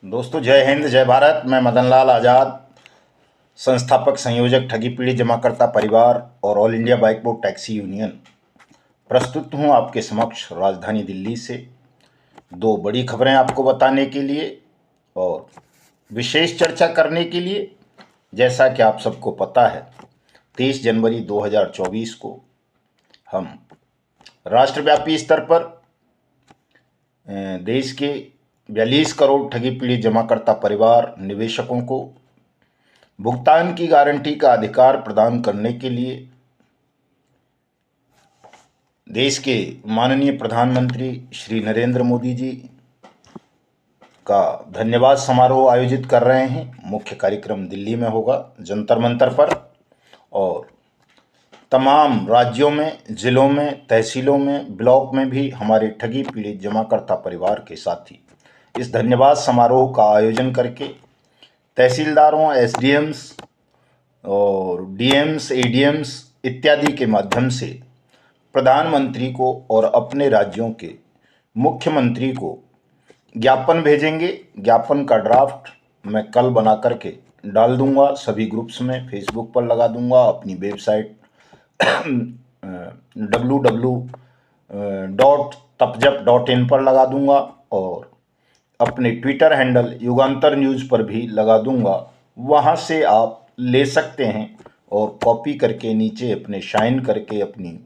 दोस्तों, जय हिंद जय भारत। मैं मदन लाल आज़ाद, संस्थापक संयोजक ठगी पीड़ित जमाकर्ता परिवार और all India bike board taxi union प्रस्तुत हूं आपके समक्ष राजधानी दिल्ली से दो बड़ी खबरें आपको बताने के लिए और विशेष चर्चा करने के लिए। जैसा कि आप सबको पता है, 23 जनवरी 2024 को हम राष्ट्रव्यापी स्तर पर देश के 42 करोड़ ठगी पीड़ित जमाकर्ता परिवार निवेशकों को भुगतान की गारंटी का अधिकार प्रदान करने के लिए देश के माननीय प्रधानमंत्री श्री नरेंद्र मोदी जी का धन्यवाद समारोह आयोजित कर रहे हैं। मुख्य कार्यक्रम दिल्ली में होगा, जंतर मंतर पर, और तमाम राज्यों में, जिलों में, तहसीलों में, ब्लॉक में भी हमारे ठगी पीड़ित जमाकर्ता परिवार के साथी इस धन्यवाद समारोह का आयोजन करके तहसीलदारों, एसडीएम्स और डीएम्स, एडीएम्स इत्यादि के माध्यम से प्रधानमंत्री को और अपने राज्यों के मुख्यमंत्री को ज्ञापन भेजेंगे। ज्ञापन का ड्राफ्ट मैं कल बना करके डाल दूंगा, सभी ग्रुप्स में, फेसबुक पर लगा दूंगा, अपनी वेबसाइट www.tapjap.in पर लगा दूंगा और अपने ट्विटर हैंडल युगांतर न्यूज़ पर भी लगा दूंगा। वहां से आप ले सकते हैं और कॉपी करके नीचे अपने साइन करके अपनी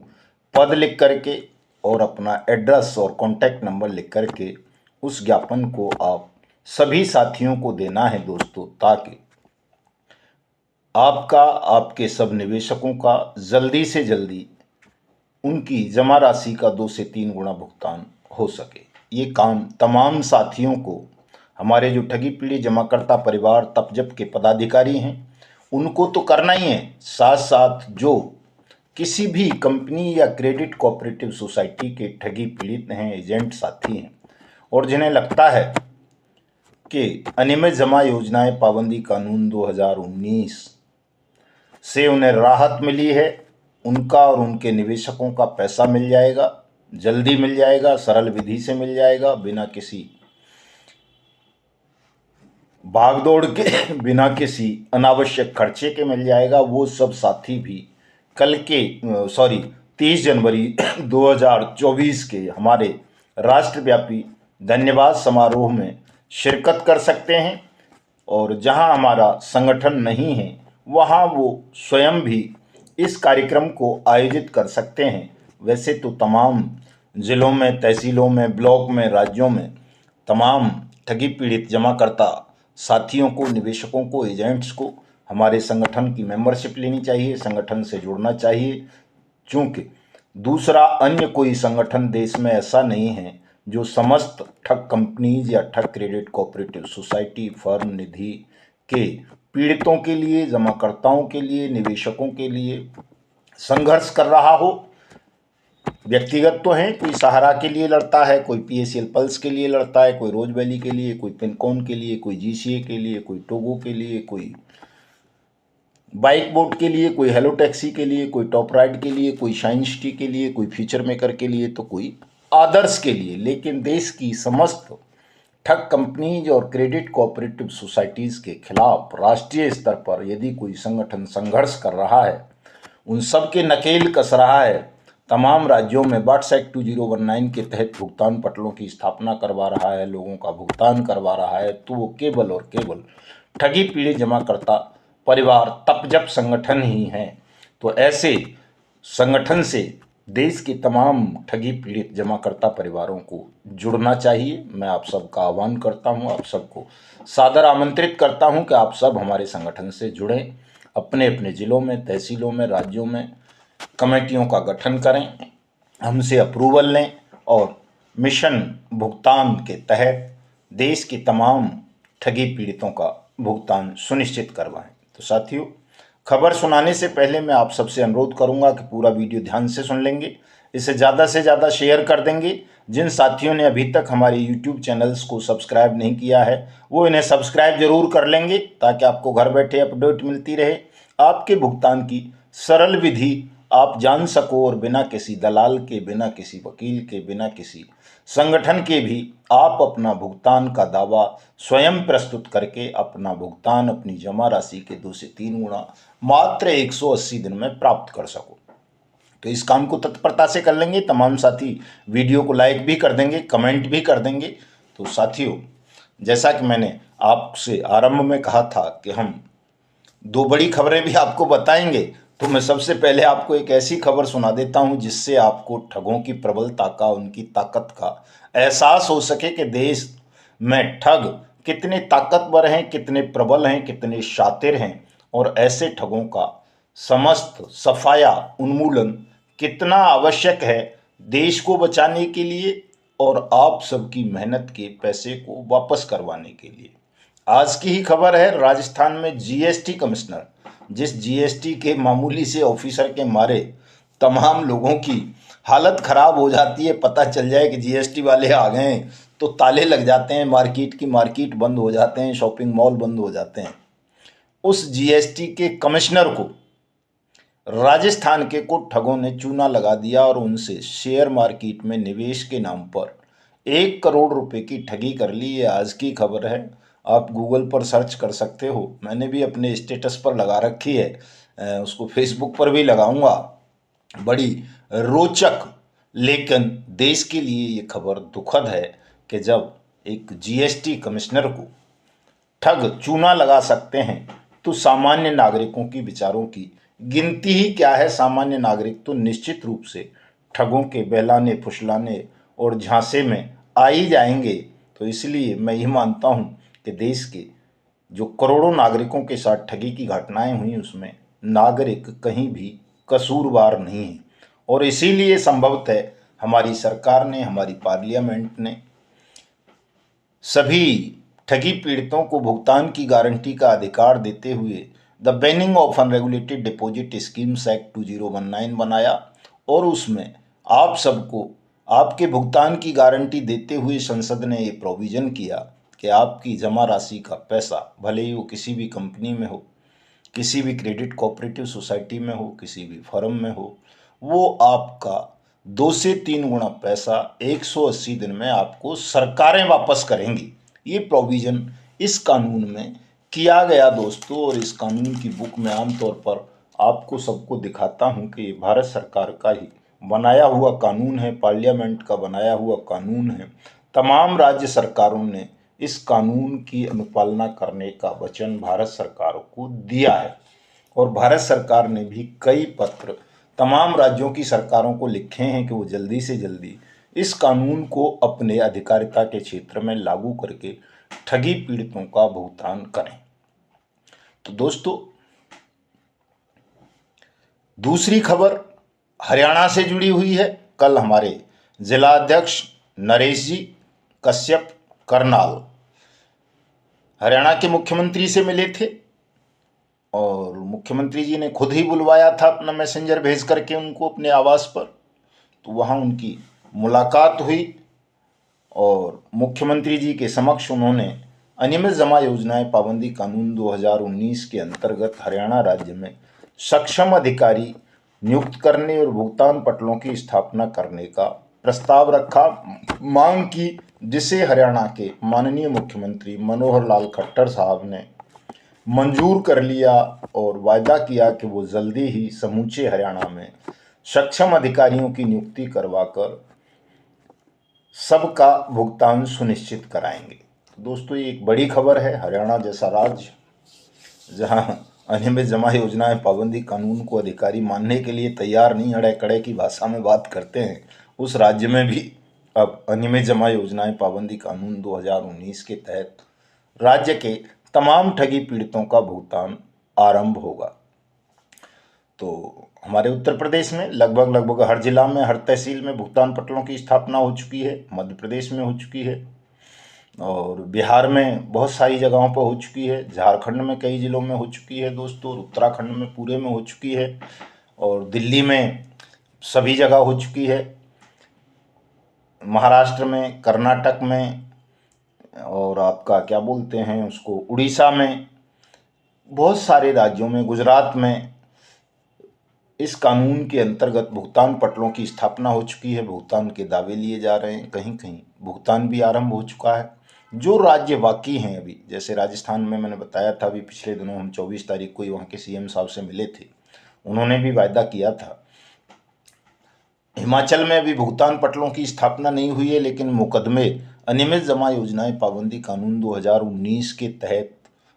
पद लिख करके और अपना एड्रेस और कॉन्टैक्ट नंबर लिख करके उस ज्ञापन को आप सभी साथियों को देना है दोस्तों, ताकि आपका, आपके सब निवेशकों का जल्दी से जल्दी उनकी जमा राशि का 2 से 3 गुना भुगतान हो सके। ये काम तमाम साथियों को, हमारे जो ठगी पीड़ित जमाकर्ता परिवार तपजप के पदाधिकारी हैं उनको तो करना ही है, साथ साथ जो किसी भी कंपनी या क्रेडिट कोऑपरेटिव सोसाइटी के ठगी पीड़ित हैं, एजेंट साथी हैं और जिन्हें लगता है कि अनियमित जमा योजनाएं पाबंदी कानून 2019 से उन्हें राहत मिली है, उनका और उनके निवेशकों का पैसा मिल जाएगा, जल्दी मिल जाएगा, सरल विधि से मिल जाएगा, बिना किसी भागदौड़ के, बिना किसी अनावश्यक खर्चे के मिल जाएगा। वो सब साथी भी कल के 30 जनवरी 2024 के हमारे राष्ट्रव्यापी धन्यवाद समारोह में शिरकत कर सकते हैं और जहां हमारा संगठन नहीं है वहां वो स्वयं भी इस कार्यक्रम को आयोजित कर सकते हैं। वैसे तो तमाम जिलों में, तहसीलों में, ब्लॉक में, राज्यों में तमाम ठगी पीड़ित जमाकर्ता साथियों को, निवेशकों को, एजेंट्स को हमारे संगठन की मेंबरशिप लेनी चाहिए, संगठन से जुड़ना चाहिए, क्योंकि दूसरा अन्य कोई संगठन देश में ऐसा नहीं है जो समस्त ठग कंपनीज या ठग क्रेडिट कोऑपरेटिव सोसाइटी, फर्म, निधि के पीड़ितों के लिए, जमाकर्ताओं के लिए, निवेशकों के लिए संघर्ष कर रहा हो। व्यक्तिगत तो हैं, कोई सहारा के लिए लड़ता है, कोई पीएसएल पल्स के लिए लड़ता है, कोई रोज वैली के लिए, कोई पिनकॉन के लिए, कोई जीसीए के लिए, कोई टोगो के लिए, कोई बाइक बोर्ड के लिए, कोई हेलो टैक्सी के लिए, कोई टॉप राइड के लिए, कोई शाइन सिटी के लिए, कोई फ्यूचर मेकर के लिए, तो कोई आदर्श के लिए। लेकिन देश की समस्त ठग कंपनीज और क्रेडिट कोऑपरेटिव सोसाइटीज़ के खिलाफ राष्ट्रीय स्तर पर यदि कोई संगठन संघर्ष कर रहा है, उन सब के नकेल कस रहा है, तमाम राज्यों में वाट्स एक्ट 2019 के तहत भुगतान पटलों की स्थापना करवा रहा है, लोगों का भुगतान करवा रहा है, तो वो केवल और केवल ठगी पीड़ित जमाकर्ता परिवार तपजप संगठन ही हैं। तो ऐसे संगठन से देश के तमाम ठगी पीड़ित जमाकर्ता परिवारों को जुड़ना चाहिए। मैं आप सबका आह्वान करता हूं, आप सबको सादर आमंत्रित करता हूं कि आप सब हमारे संगठन से जुड़ें, अपने अपने ज़िलों में, तहसीलों में, राज्यों में कमेटियों का गठन करें, हमसे अप्रूवल लें और मिशन भुगतान के तहत देश के तमाम ठगी पीड़ितों का भुगतान सुनिश्चित करवाएं। तो साथियों, खबर सुनाने से पहले मैं आप सबसे अनुरोध करूंगा कि पूरा वीडियो ध्यान से सुन लेंगे, इसे ज़्यादा से ज़्यादा शेयर कर देंगे। जिन साथियों ने अभी तक हमारे यूट्यूब चैनल्स को सब्सक्राइब नहीं किया है वो इन्हें सब्सक्राइब जरूर कर लेंगे, ताकि आपको घर बैठे अपडेट मिलती रहे, आपके भुगतान की सरल विधि आप जान सको और बिना किसी दलाल के, बिना किसी वकील के, बिना किसी संगठन के भी आप अपना भुगतान का दावा स्वयं प्रस्तुत करके अपना भुगतान अपनी जमा राशि के 2 से 3 गुना मात्र 180 दिन में प्राप्त कर सको। तो इस काम को तत्परता से कर लेंगे। तमाम साथी वीडियो को लाइक भी कर देंगे, कमेंट भी कर देंगे। तो साथियों, जैसा कि मैंने आपसे आरंभ में कहा था कि हम 2 बड़ी खबरें भी आपको बताएंगे, तो मैं सबसे पहले आपको एक ऐसी खबर सुना देता हूं जिससे आपको ठगों की प्रबलता का, उनकी ताकत का एहसास हो सके कि देश में ठग कितने ताकतवर हैं, कितने प्रबल हैं, कितने शातिर हैं, और ऐसे ठगों का समस्त सफाया उन्मूलन कितना आवश्यक है देश को बचाने के लिए और आप सबकी मेहनत के पैसे को वापस करवाने के लिए। आज की ही खबर है, राजस्थान में जीएसटी कमिश्नर, जिस जीएसटी के मामूली से ऑफिसर के मारे तमाम लोगों की हालत खराब हो जाती है। पता चल जाए कि जीएसटी वाले आ गए हैं तो ताले लग जाते हैं, मार्केट बंद हो जाते हैं, शॉपिंग मॉल बंद हो जाते हैं। उस जीएसटी के कमिश्नर को राजस्थान के कुछ ठगों ने चूना लगा दिया और उनसे शेयर मार्केट में निवेश के नाम पर 1 करोड़ रुपए की ठगी कर ली। ये आज की खबर है, आप गूगल पर सर्च कर सकते हो। मैंने भी अपने स्टेटस पर लगा रखी है, उसको फेसबुक पर भी लगाऊंगा। बड़ी रोचक लेकिन देश के लिए ये खबर दुखद है कि जब एक जीएसटी कमिश्नर को ठग चूना लगा सकते हैं तो सामान्य नागरिकों की विचारों की गिनती ही क्या है। सामान्य नागरिक तो निश्चित रूप से ठगों के बहलाने, फुसलाने और झांसे में आ ही जाएंगे। तो इसलिए मैं ये मानता हूँ कि देश के जो करोड़ों नागरिकों के साथ ठगी की घटनाएं हुई उसमें नागरिक कहीं भी कसूरवार नहीं है, और इसीलिए संभवतः हमारी सरकार ने, हमारी पार्लियामेंट ने सभी ठगी पीड़ितों को भुगतान की गारंटी का अधिकार देते हुए the banning of unregulated deposit schemes act 2019 बनाया, और उसमें आप सबको आपके भुगतान की गारंटी देते हुए संसद ने ये प्रोविज़न किया कि आपकी जमा राशि का पैसा, भले ही वो किसी भी कंपनी में हो, किसी भी क्रेडिट कोऑपरेटिव सोसाइटी में हो, किसी भी फर्म में हो, वो आपका 2 से 3 गुना पैसा 180 दिन में आपको सरकारें वापस करेंगी। ये प्रोविज़न इस कानून में किया गया दोस्तों, और इस कानून की बुक में आमतौर पर आपको सबको दिखाता हूं कि ये भारत सरकार का ही बनाया हुआ कानून है, पार्लियामेंट का बनाया हुआ कानून है। तमाम राज्य सरकारों ने इस कानून की अनुपालना करने का वचन भारत सरकार को दिया है, और भारत सरकार ने भी कई पत्र तमाम राज्यों की सरकारों को लिखे हैं कि वो जल्दी से जल्दी इस कानून को अपने अधिकारिता के क्षेत्र में लागू करके ठगी पीड़ितों का भुगतान करें। तो दोस्तों, दूसरी खबर हरियाणा से जुड़ी हुई है। कल हमारे जिला अध्यक्ष नरेश जी कश्यप करनाल हरियाणा के मुख्यमंत्री से मिले थे, और मुख्यमंत्री जी ने खुद ही बुलवाया था अपना मैसेंजर भेज करके उनको अपने आवास पर। तो वहाँ उनकी मुलाकात हुई और मुख्यमंत्री जी के समक्ष उन्होंने अनियमित जमा योजनाएं पाबंदी कानून 2019 के अंतर्गत हरियाणा राज्य में सक्षम अधिकारी नियुक्त करने और भुगतान पटलों की स्थापना करने का प्रस्ताव रखा, मांग की, जिसे हरियाणा के माननीय मुख्यमंत्री मनोहर लाल खट्टर साहब ने मंजूर कर लिया और वायदा किया कि वो जल्दी ही समूचे हरियाणा में सक्षम अधिकारियों की नियुक्ति करवाकर सबका भुगतान सुनिश्चित कराएंगे। दोस्तों, ये एक बड़ी खबर है। हरियाणा जैसा राज्य जहां अनियमित जमा योजनाएं पाबंदी कानून को अधिकारी मानने के लिए तैयार नहीं, अड़े कड़े की भाषा में बात करते हैं, उस राज्य में भी अब अनियमित जमा योजनाएं पाबंदी कानून 2019 के तहत राज्य के तमाम ठगी पीड़ितों का भुगतान आरंभ होगा। तो हमारे उत्तर प्रदेश में लगभग हर जिला में, हर तहसील में भुगतान पटलों की स्थापना हो चुकी है। मध्य प्रदेश में हो चुकी है, और बिहार में बहुत सारी जगहों पर हो चुकी है। झारखंड में कई जिलों में हो चुकी है दोस्तों, और उत्तराखंड में पूरे में हो चुकी है, और दिल्ली में सभी जगह हो चुकी है। महाराष्ट्र में, कर्नाटक में, और आपका क्या बोलते हैं उसको, उड़ीसा में, बहुत सारे राज्यों में, गुजरात में इस कानून के अंतर्गत भुगतान पटलों की स्थापना हो चुकी है, भुगतान के दावे लिए जा रहे हैं, कहीं कहीं भुगतान भी आरंभ हो चुका है। जो राज्य बाकी हैं अभी, जैसे राजस्थान में मैंने बताया था, अभी पिछले दिनों हम 24 तारीख को ही वहाँ के सीएम साहब से मिले थे, उन्होंने भी वायदा किया था। हिमाचल में अभी भुगतान पटलों की स्थापना नहीं हुई है, लेकिन मुकदमे अनियमित जमा योजनाएं पाबंदी कानून 2019 के तहत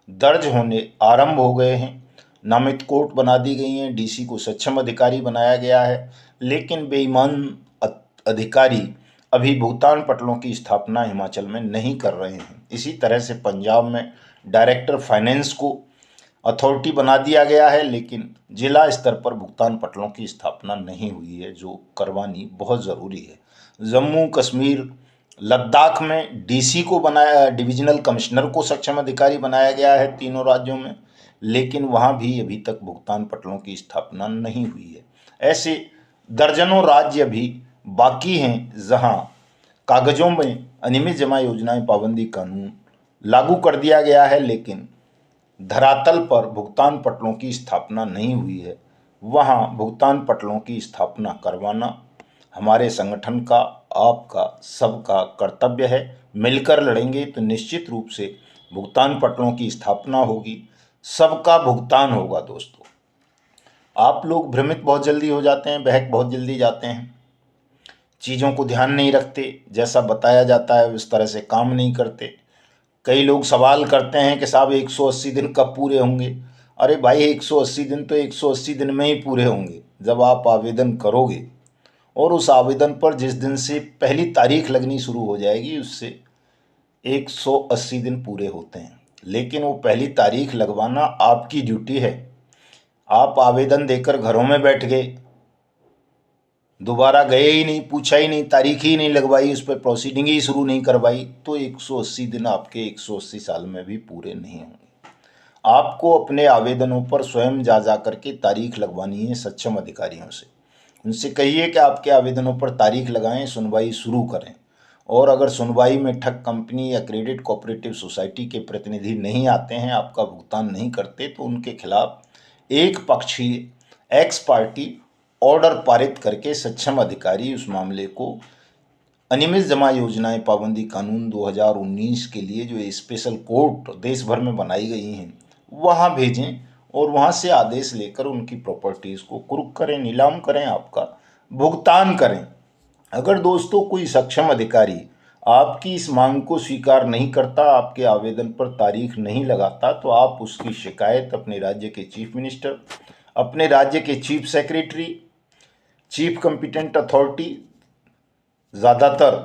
दर्ज होने आरंभ हो गए हैं। नामित कोर्ट बना दी गई हैं, डीसी को सक्षम अधिकारी बनाया गया है, लेकिन बेईमान अधिकारी अभी भुगतान पटलों की स्थापना हिमाचल में नहीं कर रहे हैं। इसी तरह से पंजाब में डायरेक्टर फाइनेंस को अथॉरिटी बना दिया गया है, लेकिन जिला स्तर पर भुगतान पटलों की स्थापना नहीं हुई है, जो करवानी बहुत ज़रूरी है। जम्मू कश्मीर लद्दाख में डीसी को बनाया, डिविजनल कमिश्नर को सक्षम अधिकारी बनाया गया है तीनों राज्यों में, लेकिन वहाँ भी अभी तक भुगतान पटलों की स्थापना नहीं हुई है। ऐसे दर्जनों राज्य अभी बाकी हैं जहाँ कागजों में अनियमित जमा योजनाएं पाबंदी कानून लागू कर दिया गया है, लेकिन धरातल पर भुगतान पटलों की स्थापना नहीं हुई है। वहाँ भुगतान पटलों की स्थापना करवाना हमारे संगठन का, आपका, सबका कर्तव्य है। मिलकर लड़ेंगे तो निश्चित रूप से भुगतान पटलों की स्थापना होगी, सबका भुगतान होगा। दोस्तों, आप लोग भ्रमित बहुत जल्दी हो जाते हैं, बहक बहुत जल्दी जाते हैं, चीज़ों को ध्यान नहीं रखते, जैसा बताया जाता है उस तरह से काम नहीं करते। कई लोग सवाल करते हैं कि साहब 180 दिन कब पूरे होंगे। अरे भाई, 180 दिन तो 180 दिन में ही पूरे होंगे जब आप आवेदन करोगे, और उस आवेदन पर जिस दिन से पहली तारीख लगनी शुरू हो जाएगी उससे 180 दिन पूरे होते हैं। लेकिन वो पहली तारीख लगवाना आपकी ड्यूटी है। आप आवेदन देकर घरों में बैठ गए, दोबारा गए ही नहीं, पूछा ही नहीं, तारीख ही नहीं लगवाई, उस पर प्रोसीडिंग ही शुरू नहीं करवाई, तो 180 दिन आपके 180 साल में भी पूरे नहीं होंगे। आपको अपने आवेदनों पर स्वयं जा करके तारीख लगवानी है सक्षम अधिकारियों से। उनसे कहिए कि आपके आवेदनों पर तारीख लगाएं, सुनवाई शुरू करें। और अगर सुनवाई में ठग कंपनी या क्रेडिट कोऑपरेटिव सोसाइटी के प्रतिनिधि नहीं आते हैं, आपका भुगतान नहीं करते, तो उनके खिलाफ एक पक्षीय एक्स पार्टी ऑर्डर पारित करके सक्षम अधिकारी उस मामले को अनियमित जमा योजनाएं पाबंदी कानून 2019 के लिए जो स्पेशल कोर्ट देश भर में बनाई गई हैं वहां भेजें, और वहां से आदेश लेकर उनकी प्रॉपर्टीज़ को कुर्क करें, नीलाम करें, आपका भुगतान करें। अगर दोस्तों कोई सक्षम अधिकारी आपकी इस मांग को स्वीकार नहीं करता, आपके आवेदन पर तारीख नहीं लगाता, तो आप उसकी शिकायत अपने राज्य के चीफ मिनिस्टर, अपने राज्य के chief secretary, chief competent authority, ज़्यादातर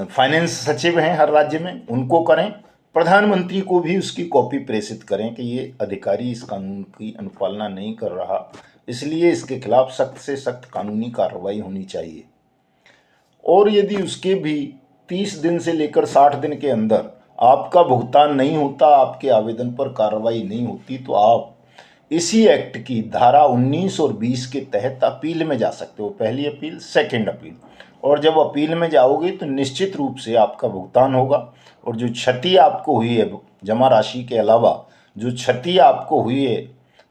फाइनेंस सचिव हैं हर राज्य में, उनको करें। प्रधानमंत्री को भी उसकी कॉपी प्रेषित करें कि ये अधिकारी इस कानून की अनुपालना नहीं कर रहा, इसलिए इसके खिलाफ सख्त से सख्त कानूनी कार्रवाई होनी चाहिए। और यदि उसके भी 30 दिन से लेकर 60 दिन के अंदर आपका भुगतान नहीं होता, आपके आवेदन पर कार्रवाई नहीं होती, तो आप इसी एक्ट की धारा 19 और 20 के तहत अपील में जा सकते हो। पहली अपील, सेकंड अपील। और जब अपील में जाओगे तो निश्चित रूप से आपका भुगतान होगा, और जो क्षति आपको हुई है जमा राशि के अलावा, जो क्षति आपको हुई है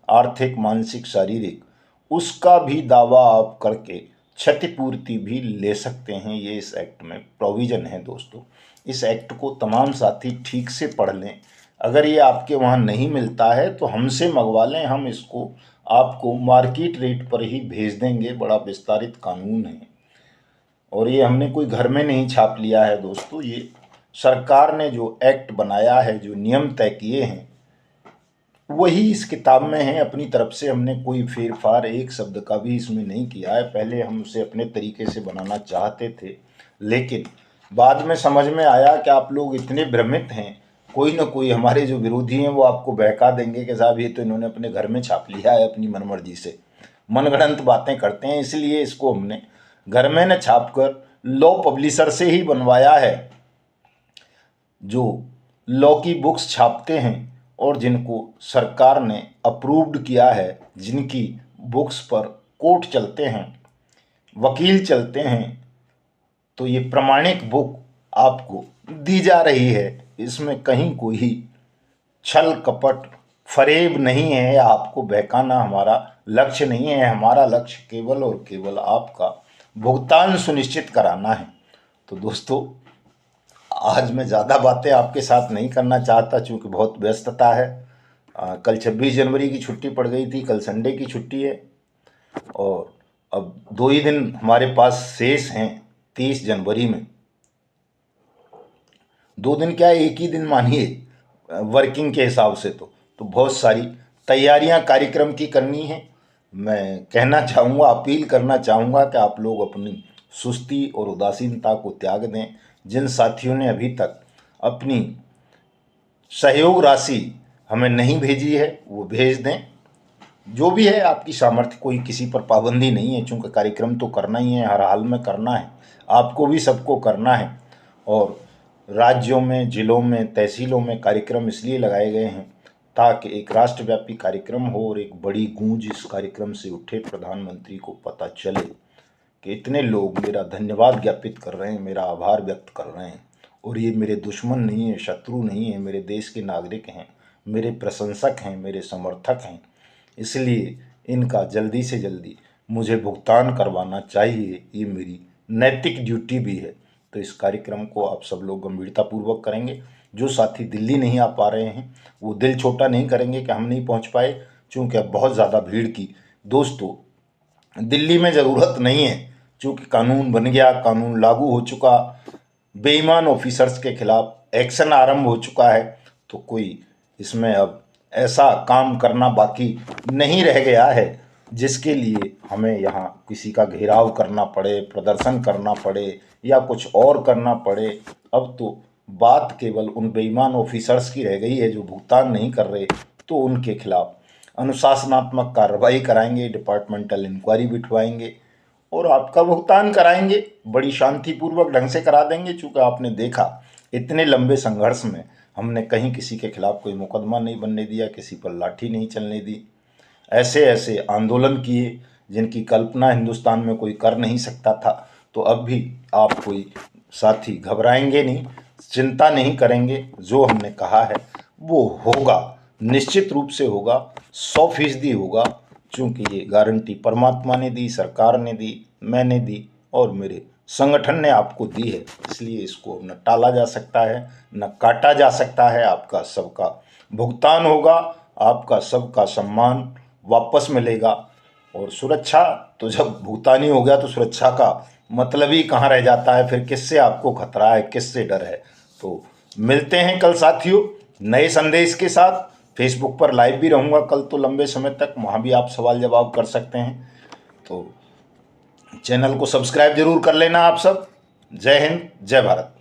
आर्थिक, मानसिक, शारीरिक, उसका भी दावा आप करके क्षतिपूर्ति भी ले सकते हैं। ये इस एक्ट में प्रोविज़न है। दोस्तों, इस एक्ट को तमाम साथी ठीक से पढ़ लें। अगर ये आपके वहाँ नहीं मिलता है तो हमसे मंगवा लें, हम इसको आपको मार्केट रेट पर ही भेज देंगे। बड़ा विस्तारित कानून है, और ये हमने कोई घर में नहीं छाप लिया है दोस्तों। ये सरकार ने जो एक्ट बनाया है, जो नियम तय किए हैं, वही इस किताब में है। अपनी तरफ से हमने कोई फेरफार एक शब्द का भी इसमें नहीं किया है। पहले हम उसे अपने तरीके से बनाना चाहते थे, लेकिन बाद में समझ में आया कि आप लोग इतने भ्रमित हैं, कोई ना कोई हमारे जो विरोधी हैं वो आपको बहका देंगे कि साहब ये तो इन्होंने अपने घर में छाप लिया है, अपनी मनमर्जी से मनगढ़ंत बातें करते हैं। इसलिए इसको हमने घर में न छाप कर लॉ पब्लिशर से ही बनवाया है, जो लॉ की बुक्स छापते हैं और जिनको सरकार ने अप्रूव्ड किया है, जिनकी बुक्स पर कोर्ट चलते हैं, वकील चलते हैं। तो ये प्रमाणिक बुक आपको दी जा रही है, इसमें कहीं कोई छल कपट फरेब नहीं है। आपको बहकाना हमारा लक्ष्य नहीं है। हमारा लक्ष्य केवल और केवल आपका भुगतान सुनिश्चित कराना है। तो दोस्तों, आज मैं ज़्यादा बातें आपके साथ नहीं करना चाहता, चूँकि बहुत व्यस्तता है। कल 26 जनवरी की छुट्टी पड़ गई थी, कल संडे की छुट्टी है और अब 2 ही दिन हमारे पास शेष हैं 30 जनवरी में। 2 दिन क्या, एक ही दिन मानिए वर्किंग के हिसाब से। तो बहुत सारी तैयारियां कार्यक्रम की करनी है। मैं कहना चाहूँगा, अपील करना चाहूँगा कि आप लोग अपनी सुस्ती और उदासीनता को त्याग दें। जिन साथियों ने अभी तक अपनी सहयोग राशि हमें नहीं भेजी है वो भेज दें। जो भी है आपकी सामर्थ्य, कोई किसी पर पाबंदी नहीं है, चूँकि कार्यक्रम तो करना ही है, हर हाल में करना है, आपको भी सबको करना है। और राज्यों में, जिलों में, तहसीलों में कार्यक्रम इसलिए लगाए गए हैं ताकि एक राष्ट्रव्यापी कार्यक्रम हो और एक बड़ी गूंज इस कार्यक्रम से उठे। प्रधानमंत्री को पता चले कि इतने लोग मेरा धन्यवाद ज्ञापित कर रहे हैं, मेरा आभार व्यक्त कर रहे हैं और ये मेरे दुश्मन नहीं है, शत्रु नहीं है, मेरे देश के नागरिक हैं, मेरे प्रशंसक हैं, मेरे समर्थक हैं। इसलिए इनका जल्दी से जल्दी मुझे भुगतान करवाना चाहिए, ये मेरी नैतिक ड्यूटी भी है। तो इस कार्यक्रम को आप सब लोग गंभीरतापूर्वक करेंगे। जो साथी दिल्ली नहीं आ पा रहे हैं वो दिल छोटा नहीं करेंगे कि हम नहीं पहुंच पाए, चूँकि अब बहुत ज़्यादा भीड़ की दोस्तों दिल्ली में ज़रूरत नहीं है। चूँकि कानून बन गया, कानून लागू हो चुका, बेईमान ऑफिसर्स के खिलाफ एक्शन आरंभ हो चुका है, तो कोई इसमें अब ऐसा काम करना बाकी नहीं रह गया है जिसके लिए हमें यहाँ किसी का घेराव करना पड़े, प्रदर्शन करना पड़े या कुछ और करना पड़े। अब तो बात केवल उन बेईमान ऑफिसर्स की रह गई है जो भुगतान नहीं कर रहे, तो उनके खिलाफ अनुशासनात्मक कार्रवाई कराएंगे, डिपार्टमेंटल इंक्वायरी बिठवाएंगे और आपका भुगतान कराएंगे। बड़ी शांतिपूर्वक ढंग से करा देंगे। चूँकि आपने देखा इतने लंबे संघर्ष में हमने कहीं किसी के खिलाफ कोई मुकदमा नहीं बनने दिया, किसी पर लाठी नहीं चलने दी। ऐसे ऐसे आंदोलन किए जिनकी कल्पना हिंदुस्तान में कोई कर नहीं सकता था। तो अब भी आप कोई साथी घबराएंगे नहीं, चिंता नहीं करेंगे। जो हमने कहा है वो होगा, निश्चित रूप से होगा, 100% होगा। चूँकि ये गारंटी परमात्मा ने दी, सरकार ने दी, मैंने दी और मेरे संगठन ने आपको दी है। इसलिए इसको न टाला जा सकता है, न काटा जा सकता है। आपका सबका भुगतान होगा, आपका सबका सम्मान वापस मिलेगा। और सुरक्षा तो जब भुगतान ही हो गया तो सुरक्षा का मतलब ही कहाँ रह जाता है। फिर किससे आपको खतरा है, किससे डर है। तो मिलते हैं कल साथियों नए संदेश के साथ। फेसबुक पर लाइव भी रहूँगा कल तो लंबे समय तक, वहाँ भी आप सवाल जवाब कर सकते हैं। तो चैनल को सब्सक्राइब जरूर कर लेना आप सब। जय हिंद, जय भारत।